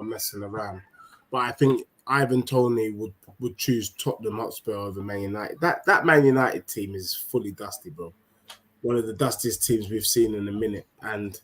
messing around. But I think Ivan Toney would choose Tottenham Hotspur over Man United. That Man United team is fully dusty, bro. One of the dustiest teams we've seen in a minute, and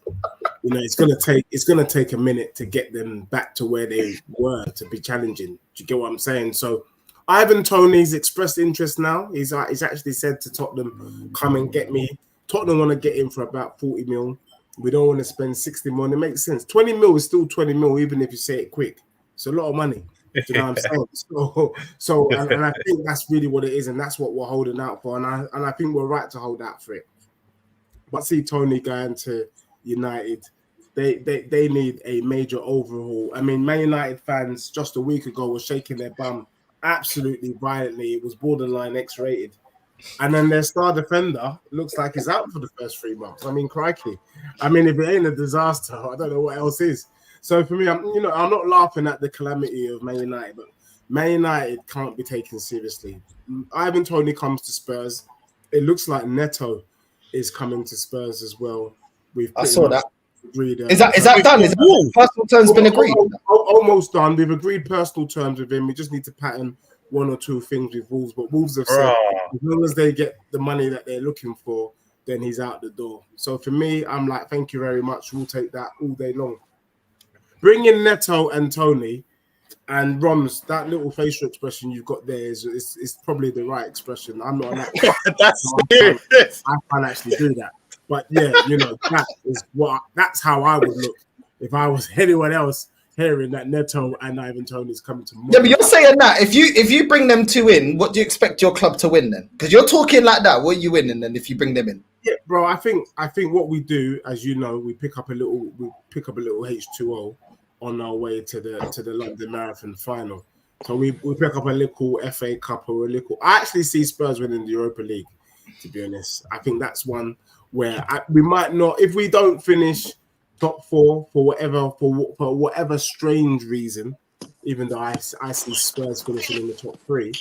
it's gonna take a minute to get them back to where they were to be challenging. Do you get what I'm saying? So Ivan Toney's expressed interest now. He's actually said to Tottenham, "Come and get me." Tottenham want to get him for about 40 mil. We don't want to spend 60 mil. It makes sense. 20 mil is still 20 mil, even if you say it quick. It's a lot of money. Do you know what I'm saying? So and I think that's really what it is, and that's what we're holding out for. And I think we're right to hold out for it. But see Toney going to United, they need a major overhaul. I mean, Man United fans just a week ago were shaking their bum absolutely violently. It was borderline X-rated. And then their star defender looks like he's out for the first 3 months. I mean, crikey. I mean, if it ain't a disaster, I don't know what else is. So for me, I'm not laughing at the calamity of Man United, but Man United can't be taken seriously. Ivan Toney comes to Spurs. It looks like Neto is coming to Spurs as well. I saw that. Agreed, is that done? Is that personal terms been agreed? Almost done. We've agreed personal terms with him. We just need to pattern 1 or 2 things with Wolves, but Wolves have said as long as they get the money that they're looking for, then he's out the door. So for me, I'm like, thank you very much. We'll take that all day long. Bring in Neto and Toney and Roms. That little facial expression you've got there is probably the right expression. I'm not an actor. I can't actually do that. But yeah, that's how I would look if I was anyone else hearing that Neto and Ivan Toney is coming tomorrow. Yeah, but you're saying that if you bring them 2 in, what do you expect your club to win then? Because you're talking like that. What are you winning then if you bring them in? Yeah, bro. I think what we do, as you know, we pick up a little H2O on our way to the London Marathon final. So we pick up a little FA Cup or a little. I actually see Spurs winning the Europa League. To be honest, I think that's one where we might not, if we don't finish top 4 for whatever strange reason, even though I see Spurs finishing in the top 3,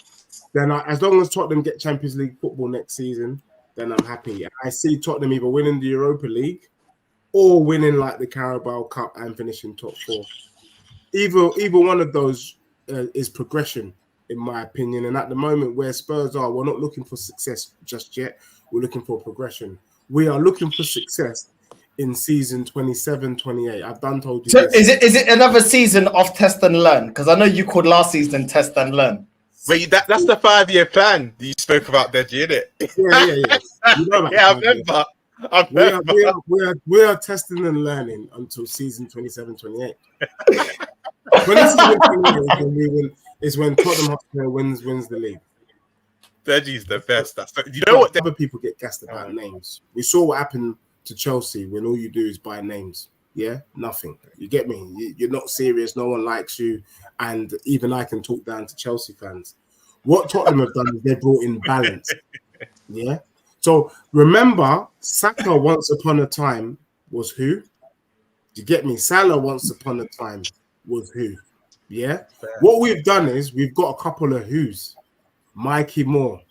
then as long as Tottenham get Champions League football next season, then I'm happy. I see Tottenham either winning the Europa League or winning like the Carabao Cup and finishing top 4. Either one of those is progression, in my opinion. And at the moment where Spurs are, we're not looking for success just yet. We're looking for progression. We are looking for success in season 27-28. I've done told you. So is it another season of test and learn? Because I know you called last season test and learn. Wait, that's the 5-year plan you spoke about, Deji, isn't it? Yeah. You know I remember. We are testing and learning until season 27-28. 27-28 is when Tottenham Hotspur wins the league. Deji's the best. You know what? Other people get gassed about names. We saw what happened to Chelsea when all you do is buy names. Yeah, nothing. You get me? You're not serious. No one likes you, and even I can talk down to Chelsea fans. What Tottenham have done is they brought in balance. Yeah. So remember, Saka once upon a time was who? Do you get me? Salah once upon a time was who? Yeah. What we've done is we've got a couple of who's. Mikey Moore,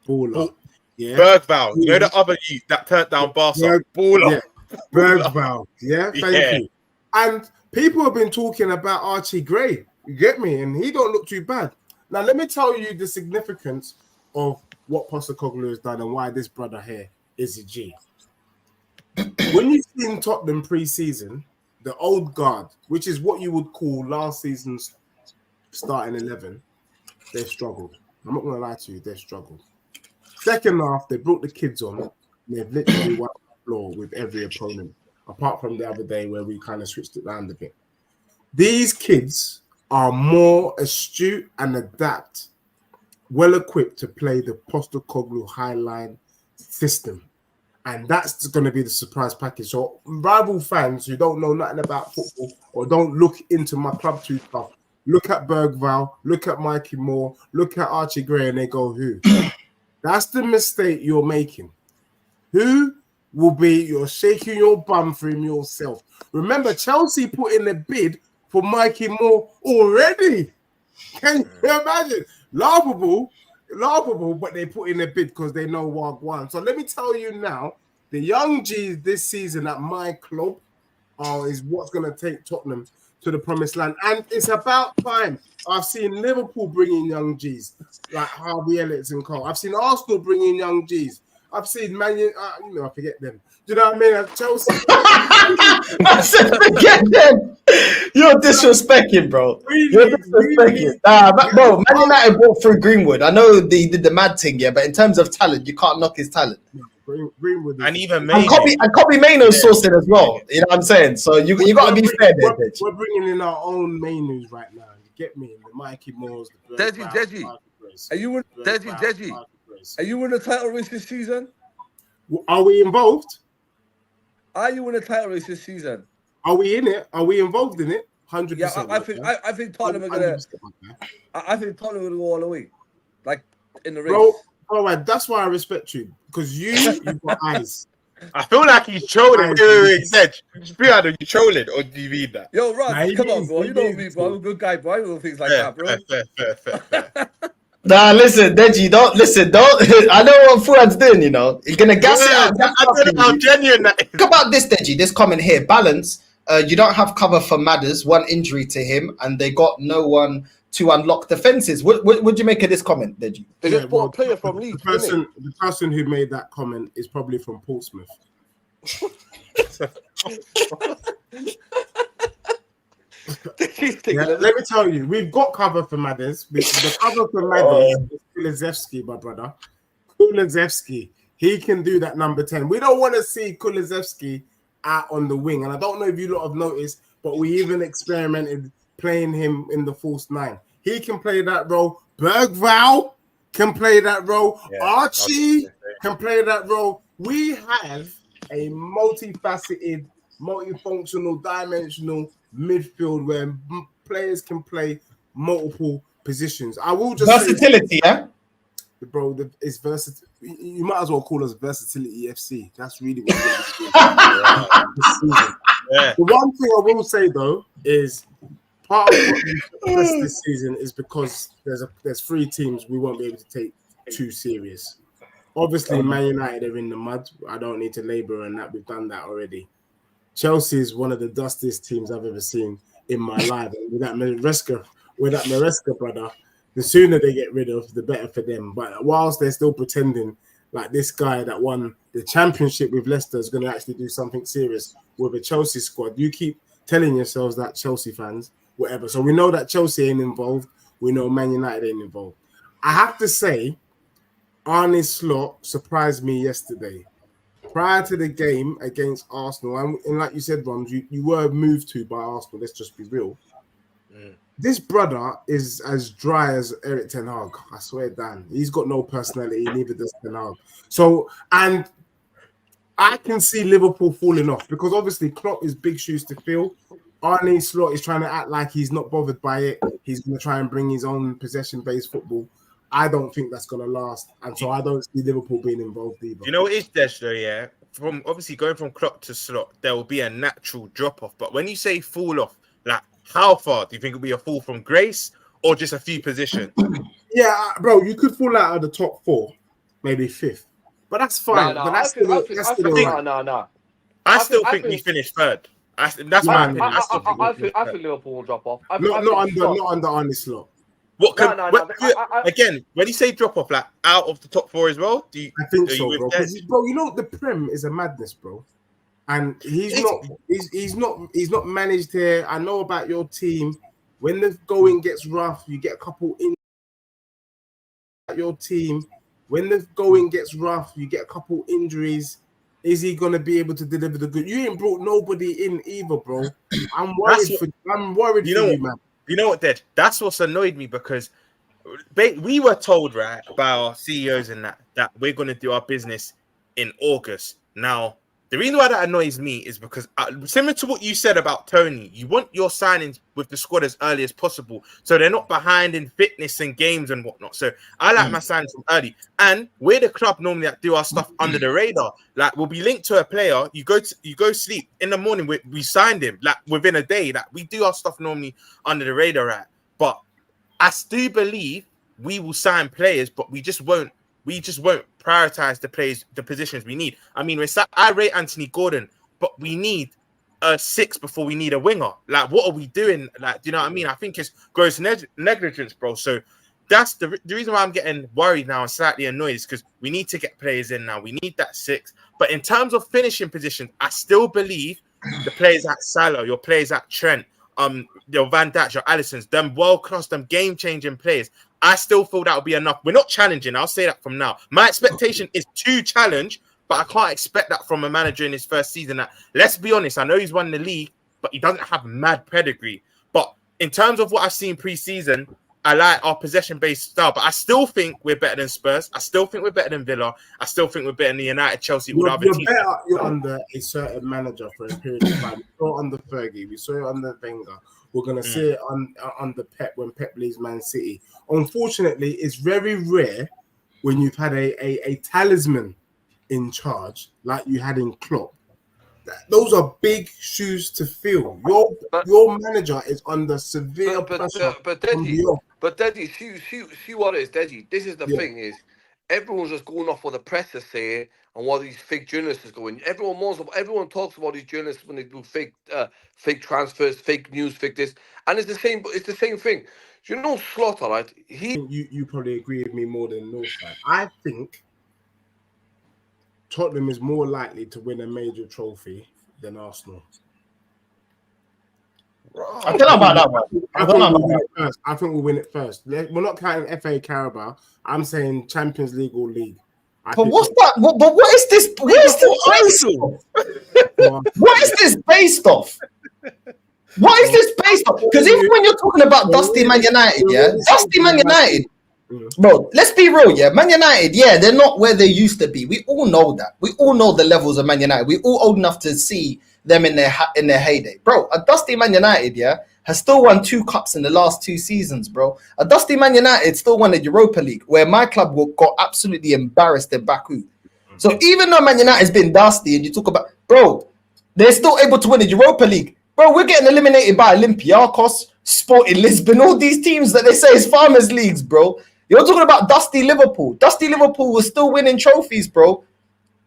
baller. Yeah. Bergvall, you know the other youth that turned down Barca. Baller. Yeah. Bergvall. Yeah. Thank you. And people have been talking about Archie Gray. You get me? And he don't look too bad. Now let me tell you the significance of what Postecoglou has done and why this brother here is a G. When you've seen Tottenham pre-season, the old guard, which is what you would call last season's starting 11, they've struggled. I'm not going to lie to you, they've struggled. Second half, they brought the kids on. And they've literally wiped the floor with every opponent, apart from the other day where we kind of switched it around a bit. These kids are more astute and adapt, well-equipped to play the Postecoglou high-line system. And that's going to be the surprise package. So rival fans who don't know nothing about football or don't look into my club too tough, look at Bergvall, look at Mikey Moore, look at Archie Gray, and they go, who? That's the mistake you're making. Who will be, you're shaking your bum for him yourself. Remember, Chelsea put in a bid for Mikey Moore already. Can you imagine? Laughable, but they put in a bid because they know Wagwan. So let me tell you now, the young G's this season at my club is what's going to take Tottenham to the promised land. And it's about time. I've seen Liverpool bring in young G's like Harvey Elliott and Cole. I've seen Arsenal bring in young G's. I've seen Man U, I forget them. Do you know what I mean? Chelsea. I said, forget them. You're disrespecting, bro. You're disrespecting. Bro, Man United brought through Greenwood. I know they did the mad thing, yeah, but in terms of talent, you can't knock his talent. Greenwood and even and Kobe Maino's sourcing as well. You know what I'm saying? So you got to be fair there, Deji. We're bringing in our own menus right now. You get me? The Mikey Moores, the Deji. Are you with Deji? Are you in the title race this season? Are we involved? Are you in the title race this season? Are we in it? Are we involved in it? 100%. Yeah, I think Tottenham are gonna. I think Tottenham are gonna go all the way, like in the race. Bro, all right, that's why I respect you because you've got eyes. I feel like he's trolling. Wait, Spiano, you trolling or do you mean that? Yo, Rod, come on, bro. You know me, bro. I'm a good guy, bro. I do things like that, bro. Fair. Nah, listen, Deji, don't. I know what Fuad's doing, you know. He's gonna gas it out. I don't know how genuine that is. Think about this, Deji. This comment here, balance. You don't have cover for Madders, one injury to him, and they got no one to unlock defenses. What would you make of this comment, Deji? They just bought a player from Leeds. The person who made that comment is probably from Portsmouth. Let me tell you, we've got cover for Madders. The cover for Madders is Kulusevski, my brother. Kulusevski. He can do that number 10. We don't want to see Kulusevski out on the wing. And I don't know if you lot have noticed, but we even experimented playing him in the false 9. He can play that role. Bergvall can play that role. Yeah, Archie can play that role. We have a multifaceted, multifunctional, dimensional midfield where players can play multiple positions. I will just versatility, yeah. Bro, it's versatile. You might as well call us Versatility FC. That's really what it is. The one thing I will say though is part of what we this season is because there's 3 teams we won't be able to take too serious. Obviously, Man United are in the mud. I don't need to labour on that. We've done that already. Chelsea is one of the dustiest teams I've ever seen in my life. And with that Maresca brother, the sooner they get rid of, the better for them. But whilst they're still pretending like this guy that won the championship with Leicester is going to actually do something serious with a Chelsea squad, you keep telling yourselves that, Chelsea fans, whatever. So we know that Chelsea ain't involved. We know Man United ain't involved. I have to say, Arne Slot surprised me yesterday. Prior to the game against Arsenal, and like you said, Rams, you were moved to by Arsenal. Let's just be real. This brother is as dry as Eric Ten Hag. I swear, Dan. He's got no personality. Neither does Ten Hag. So, and I can see Liverpool falling off because obviously Klopp is big shoes to fill. Arne Slot is trying to act like he's not bothered by it. He's going to try and bring his own possession-based football. I don't think that's going to last. And so I don't see Liverpool being involved either. You know what is Desh though, yeah? From obviously going from Klopp to Slot, there will be a natural drop-off. But when you say fall off, like how far? Do you think it'll be a fall from grace or just a few positions? Yeah, bro, you could fall out of the top 4, maybe 5th. But that's fine. No, but that's no. I still think we finished 3rd. That's my opinion. I think Liverpool will drop off. Not under Arne Slot. Again, when you say drop off, like out of the top 4 as well, I think so, bro. Bro, you know the Prem is a madness, bro, and he's not managed here. I know about your team. When the going gets rough, you get a couple in. Your team, when the going gets rough, you get a couple injuries. Is he gonna be able to deliver the good? You ain't brought nobody in either, bro. I'm worried for you, man. You know what, Dad? That's what's annoyed me because we were told, right, by our CEOs and that we're going to do our business in August. Now, the reason why that annoys me is because similar to what you said about Toney, you want your signings with the squad as early as possible so they're not behind in fitness and games and whatnot. So I like my signings from early. And we're the club normally that do our stuff under the radar. Like we'll be linked to a player. You go sleep in the morning. We signed him like within a day. Like we do our stuff normally under the radar, right? But I still believe we will sign players, but we just won't prioritize the positions we need. I mean, I rate Anthony Gordon, but we need a 6 before we need a winger. Like, what are we doing? Like, do you know what I mean? I think it's gross negligence, bro. So that's the reason why I'm getting worried now and slightly annoyed is because we need to get players in now. We need that 6. But in terms of finishing position, I still believe the players at Salah, your players at Trent, your Van Dijk, your Alissons, them world-class, them game-changing players, I still feel that will be enough. We're not challenging. I'll say that from now. My expectation is to challenge, but I can't expect that from a manager in his first season. That, let's be honest, I know he's won the league, but he doesn't have mad pedigree. But in terms of what I've seen pre-season, I like our possession-based style, but I still think we're better than Spurs. I still think we're better than Villa. I still think we're better than the United, Chelsea, all the other teams. You're under a certain manager for a period of time. We saw it under Fergie. We saw it under Wenger. We're going to see it under Pep when Pep leaves Man City. Unfortunately, it's very rare when you've had a talisman in charge like you had in Klopp. Those are big shoes to fill. Your manager is under severe pressure. But Deji, see what it is, Deji. This is the thing is, everyone's just going off what the press is saying and what these fake journalists is going. Everyone talks about these journalists when they do fake transfers, fake news, fake this, and it's the same. It's the same thing. You know, Slaughter, right? You probably agree with me more than Northside. I think Tottenham is more likely to win a major trophy than Arsenal. I don't know about that one. I think we'll win it first. We're not counting FA Carabao. I'm saying Champions League or League. But what's that? But what is this? What is this based off? What is this based off? What is this based off? Because even when you're talking about Dusty Man United, Dusty Man United, bro, let's be real, Man United, they're not where they used to be. We all know that. We all know the levels of Man United. We're all old enough to see them in their heyday, bro. A Dusty Man United, has still won 2 cups in the last 2 seasons, bro. A Dusty Man United still won the Europa League, where my club got absolutely embarrassed in Baku. So even though Man United has been dusty, and you talk about, bro, they're still able to win the Europa League. Bro, we're getting eliminated by Olympiacos, Sporting Lisbon, all these teams that they say is farmers leagues, bro. You're talking about dusty Liverpool. Dusty Liverpool was still winning trophies, bro,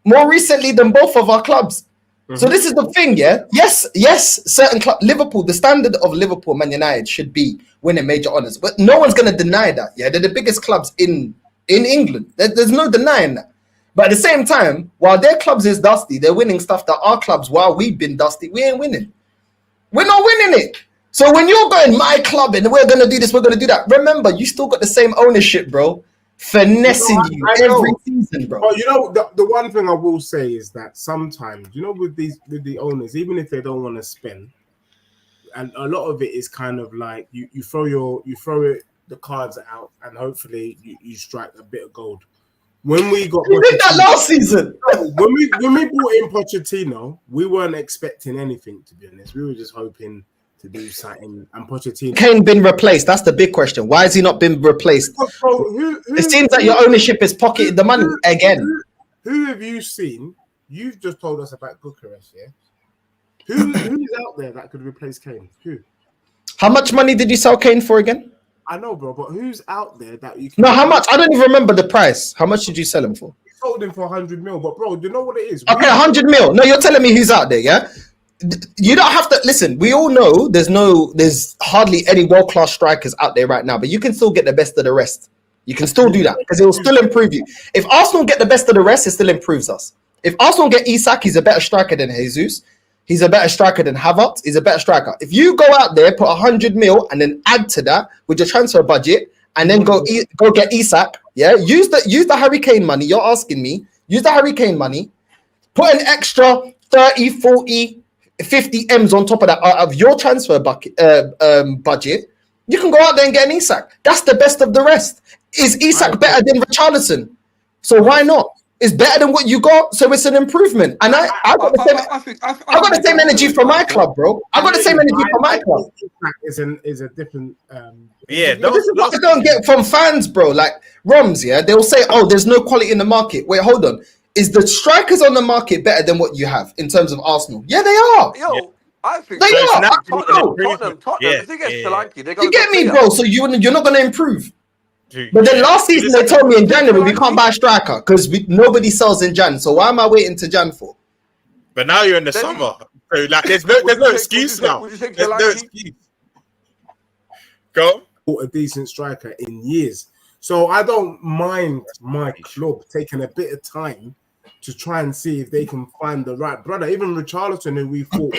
more recently than both of our clubs. So this is the thing, Yes, certain club, Liverpool, the standard of Liverpool, Man United should be winning major honours. But no one's going to deny that, They're the biggest clubs in England. There's no denying that. But at the same time, while their clubs is dusty, they're winning stuff that our clubs, while we've been dusty, we ain't winning. We're not winning it. So when you're going, my club, and we're going to do this, we're going to do that, remember, you still got the same ownership, bro. Finessing you every season, bro. But you know, the one thing I will say is that sometimes, with the owners, even if they don't want to spend, and a lot of it is kind of like you throw the cards out, and hopefully you strike a bit of gold. When we got did that last season, when we brought in Pochettino, we weren't expecting anything, to be honest. We were just hoping to do something, and Pochettino. Kane been replaced? That's the big question. Why has he not been replaced? It seems that your ownership is pocketed the money again. Who have you seen? You've just told us about Bucharest, Who's out there that could replace Kane? Who? How much money did you sell Kane for again? I know, bro, but who's out there that you can... No, how much? I don't even remember the price. How much did you sell him for? You sold him for 100 mil, but bro, do you know what it is? Okay, 100 mil. No, you're telling me who's out there, You don't have to listen. We all know there's hardly any world-class strikers out there right now, but you can still get the best of the rest. You can still do that because it will still improve you. If Arsenal get the best of the rest, it still improves us. If Arsenal get Isak, he's a better striker than Jesus. He's a better striker than Havertz. He's a better striker. If you go out there, put 100 mil, and then add to that with your transfer budget, and then go get Isak, use the Harry Kane money. You're asking me. Use the Harry Kane money. Put an extra 30, 40, 50 M's on top of that of your transfer budget. You can go out there and get an Isak. That's the best of the rest. Is Isak better than Richarlison? So why not? It's better than what you got, so it's an improvement. And I got the same energy from my club, bro. I got the same energy from my club. Is a different. This is what I don't get from fans, bro. Like Roms, they'll say, "Oh, there's no quality in the market." Wait, hold on. Is the strikers on the market better than what you have in terms of Arsenal? Yeah, they are. I think they are. Tottenham. If they get Solanke, they're going to. You get me, bro? So you're not going to improve. But then last season they told me in January we can't buy a striker because nobody sells in Jan. So why am I waiting to Jan for? But now you're in the summer. So like, there's no excuse now. Would you take There's no Solanke? excuse. Go. A decent striker in years. So I don't mind my club taking a bit of time to try and see if they can find the right brother. Even Richarlison, who we thought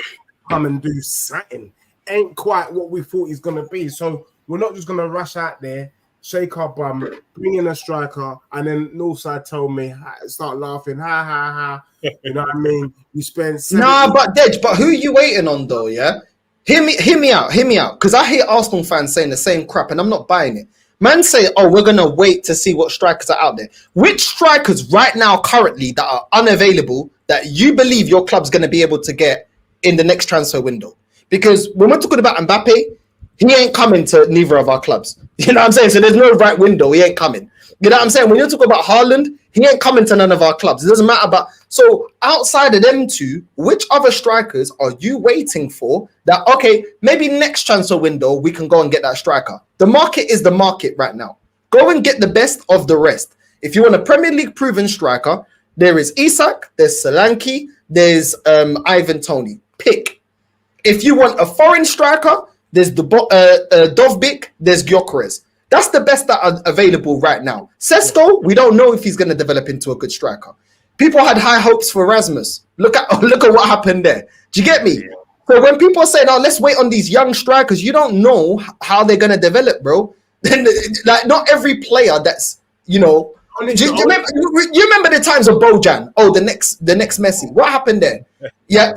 come and do something, ain't quite what we thought he's gonna be. So we're not just gonna rush out there, shake our bum, bring in a striker, and then Northside told me, start laughing, ha ha ha. You know what I mean? You spend but Dej, but who are you waiting on though? Yeah, hear me out, because I hear Arsenal fans saying the same crap, and I'm not buying it. Man say, oh, we're gonna wait to see what strikers are out there. Which strikers right now, currently, that are unavailable that you believe your club's gonna be able to get in the next transfer window? Because when we're talking about Mbappe, he ain't coming to neither of our clubs. You know what I'm saying? So there's no right window. He ain't coming. You know what I'm saying? When you're talking about Haaland, he ain't coming to none of our clubs. It doesn't matter about. So outside of them two, which other strikers are you waiting for that, okay, maybe next transfer window, we can go and get that striker? The market is the market right now. Go and get the best of the rest. If you want a Premier League proven striker, there is Isak, there's Solanke, there's Ivan Toney. Pick. If you want a foreign striker, there's the Dovbyk, there's Gyökeres. That's the best that are available right now. Sesko, we don't know if he's going to develop into a good striker. People had high hopes for Rasmus. Look at what happened there. Do you get me? Yeah. So when people say, "Oh, let's wait on these young strikers," you don't know how they're going to develop, bro. Like, not every player that's, you know. You remember the times of Bojan? Oh, the next Messi. What happened there? Yeah,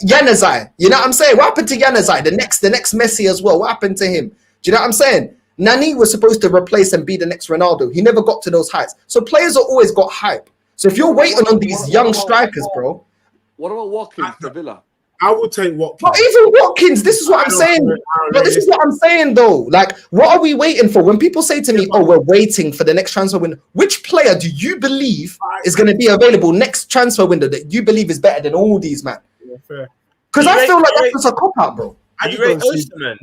Januzaj. You know what I'm saying? What happened to Januzaj? The next Messi as well. What happened to him? Do you know what I'm saying? Nani was supposed to replace and be the next Ronaldo. He never got to those heights. So players have always got hype. So if you're waiting on these young strikers, bro. What about Watkins for Villa? I would take Watkins. But even Watkins, this is what I'm saying. But this is what I'm saying, though. Like, what are we waiting for? When people say to me, "Oh, we're waiting for the next transfer window," which player do you believe is going to be available next transfer window that you believe is better than all these, man? Because I feel like that's just a cop out, bro. You rate Osterman?